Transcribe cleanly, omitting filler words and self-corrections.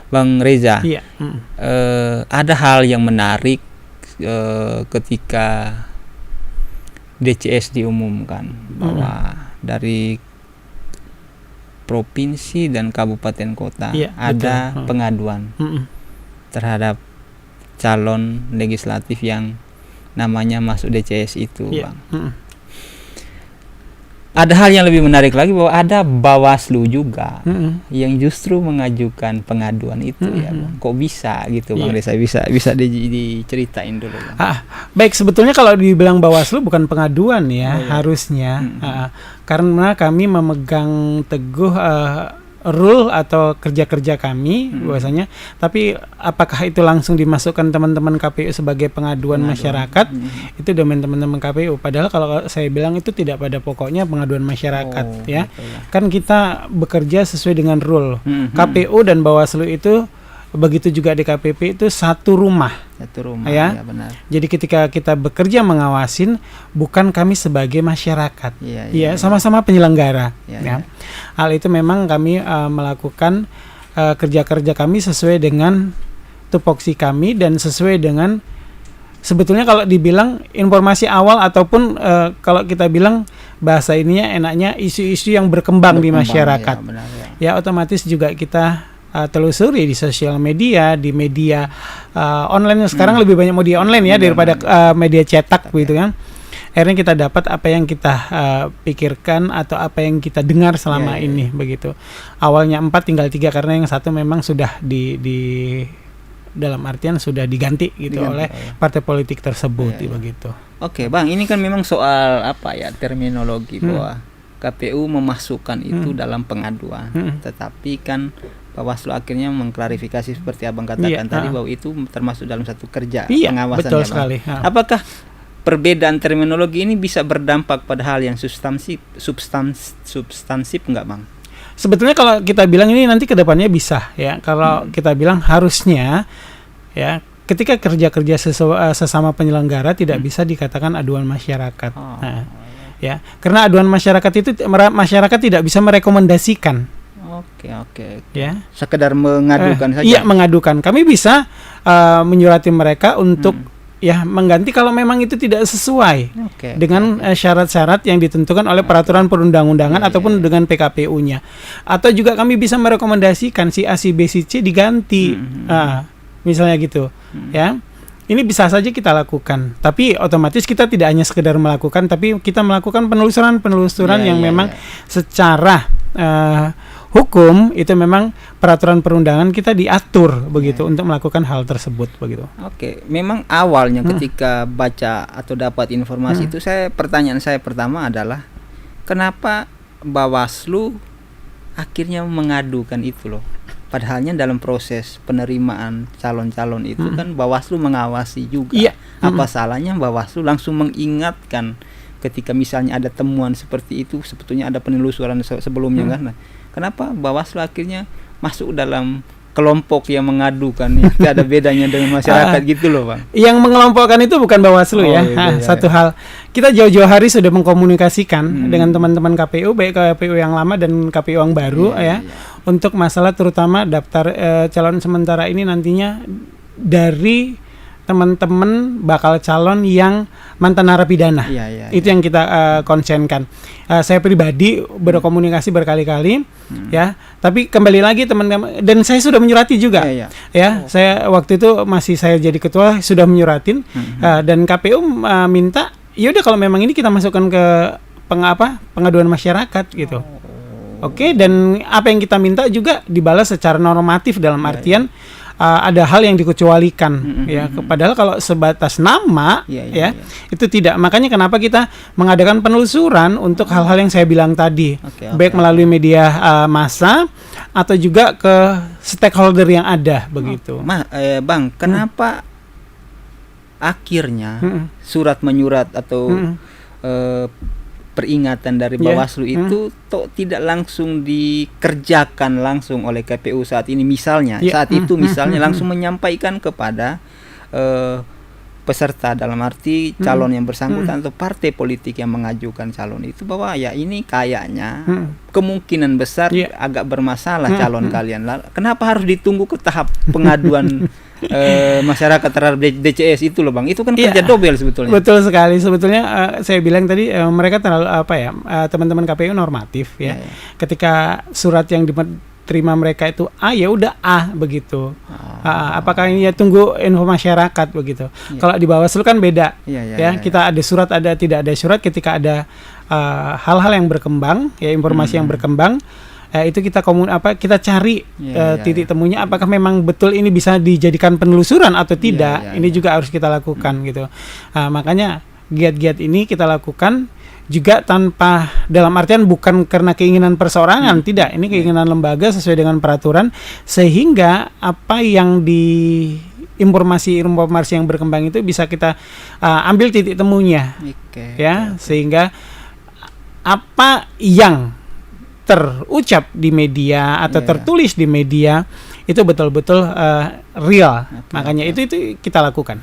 Bang Reza, Iya. ada hal yang menarik ketika DCS diumumkan bahwa dari provinsi dan kabupaten kota ada betul. pengaduan terhadap calon legislatif yang namanya masuk DCS itu, Bang. Ada hal yang lebih menarik lagi bahwa ada Bawaslu juga yang justru mengajukan pengaduan itu ya, Bang. Kok bisa gitu, Bang Reza? Bisa diceritain dulu, Bang. Baik, sebetulnya kalau dibilang Bawaslu bukan pengaduan ya, harusnya. Karena kami memegang teguh rule atau kerja-kerja kami bahwasanya, tapi apakah itu langsung dimasukkan teman-teman KPU sebagai pengaduan masyarakat, itu domain teman-teman KPU. Padahal kalau saya bilang itu tidak pada pokoknya pengaduan masyarakat, ya. Kan kita bekerja sesuai dengan rule. KPU dan Bawaslu itu, begitu juga DKPP itu satu rumah, ya. Benar. Jadi ketika kita bekerja mengawasin, bukan kami sebagai masyarakat, sama-sama penyelenggara. Hal itu memang kami melakukan kerja-kerja kami sesuai dengan tupoksi kami dan sesuai dengan, sebetulnya kalau dibilang informasi awal ataupun kalau kita bilang bahasa ininya enaknya isu-isu yang berkembang di masyarakat, ya otomatis juga kita telusuri di sosial media, di media online. Sekarang lebih banyak media online ya daripada media cetak gitu kan. Akhirnya kita dapat apa yang kita pikirkan atau apa yang kita dengar selama ini begitu. Awalnya 4 tinggal 3 karena yang satu memang sudah di dalam artian sudah diganti gitu oleh partai politik tersebut begitu. Oke, Bang, ini kan memang soal terminologi bahwa KPU memasukkan itu dalam pengaduan. Tetapi kan Bawaslu akhirnya mengklarifikasi seperti Abang katakan tadi bahwa itu termasuk dalam satu kerja pengawasan. Betul sekali. Apakah perbedaan terminologi ini bisa berdampak pada hal yang substansif enggak, Bang? Sebetulnya kalau kita bilang ini nanti kedepannya bisa ya. Kalau kita bilang harusnya ya, ketika kerja-kerja sesama penyelenggara tidak bisa dikatakan aduan masyarakat. Ya, karena aduan masyarakat itu masyarakat tidak bisa merekomendasikan. Oke. Ya. Sekedar mengadukan saja. Iya, mengadukan. Kami bisa menyurati mereka untuk mengganti kalau memang itu tidak sesuai dengan syarat-syarat yang ditentukan oleh peraturan perundang-undangan ataupun dengan PKPU-nya. Atau juga kami bisa merekomendasikan si A, si B, si C diganti. Misalnya gitu, ya. Ini bisa saja kita lakukan, tapi otomatis kita tidak hanya sekedar melakukan, tapi kita melakukan penelusuran yang memang secara hukum itu memang peraturan perundangan kita diatur begitu untuk melakukan hal tersebut begitu. Oke, memang awalnya ketika baca atau dapat informasi itu, pertanyaan saya pertama adalah kenapa Bawaslu akhirnya mengadukan itu loh? Padahalnya dalam proses penerimaan calon-calon itu kan Bawaslu mengawasi juga. Apa salahnya Bawaslu langsung mengingatkan ketika misalnya ada temuan seperti itu, sebetulnya ada penelusuran sebelumnya kan? Nah, kenapa Bawaslu akhirnya masuk dalam kelompok yang mengadukan? Tidak ada bedanya dengan masyarakat gitu loh, Bang. Yang mengelompokkan itu bukan Bawaslu satu hal. Kita jauh-jauh hari sudah mengkomunikasikan dengan teman-teman KPU, baik KPU yang lama dan KPU yang baru untuk masalah terutama daftar calon sementara ini nantinya dari teman-teman bakal calon yang mantan narapidana. Itu yang kita konsenkan. Saya pribadi berkomunikasi berkali-kali ya, tapi kembali lagi teman-teman, dan saya sudah menyurati juga. Saya waktu itu masih saya jadi ketua sudah menyuratin dan KPU minta yaudah kalau memang ini kita masukkan ke pengaduan masyarakat gitu. Oke, dan apa yang kita minta juga dibalas secara normatif dalam artian ada hal yang dikecualikan padahal kalau sebatas nama itu tidak. Makanya kenapa kita mengadakan penelusuran untuk hal-hal yang saya bilang tadi, baik melalui media massa atau juga ke stakeholder yang ada begitu. Bang, kenapa akhirnya surat menyurat atau peringatan dari Bawaslu itu tidak langsung dikerjakan langsung oleh KPU saat ini misalnya, saat itu misalnya langsung menyampaikan kepada peserta, dalam arti calon yang bersangkutan atau partai politik yang mengajukan calon itu, bahwa ya ini kayaknya kemungkinan besar agak bermasalah calon kalian. Kenapa harus ditunggu ke tahap pengaduan masyarakat terhadap DCS itu loh Bang? Itu kan kerja double sebetulnya. Betul sekali. Sebetulnya saya bilang tadi mereka terlalu teman-teman KPU normatif ya. Ketika surat yang terima mereka itu A, ya udah A begitu. Apakah ini ya tunggu info masyarakat begitu. Kalau di Bawaslu kan beda. Kita ada surat, ada tidak ada surat. Ketika ada hal-hal yang berkembang, ya informasi yang berkembang, itu kita kita cari titik temunya. Apakah memang betul ini bisa dijadikan penelusuran atau tidak? Ini juga harus kita lakukan gitu. Makanya giat-giat ini kita lakukan juga tanpa, dalam artian bukan karena keinginan perseorangan, tidak, ini keinginan lembaga sesuai dengan peraturan, sehingga apa yang informasi yang berkembang itu bisa kita ambil titik temunya, sehingga apa yang terucap di media atau tertulis di media itu betul-betul real. Makanya itu kita lakukan.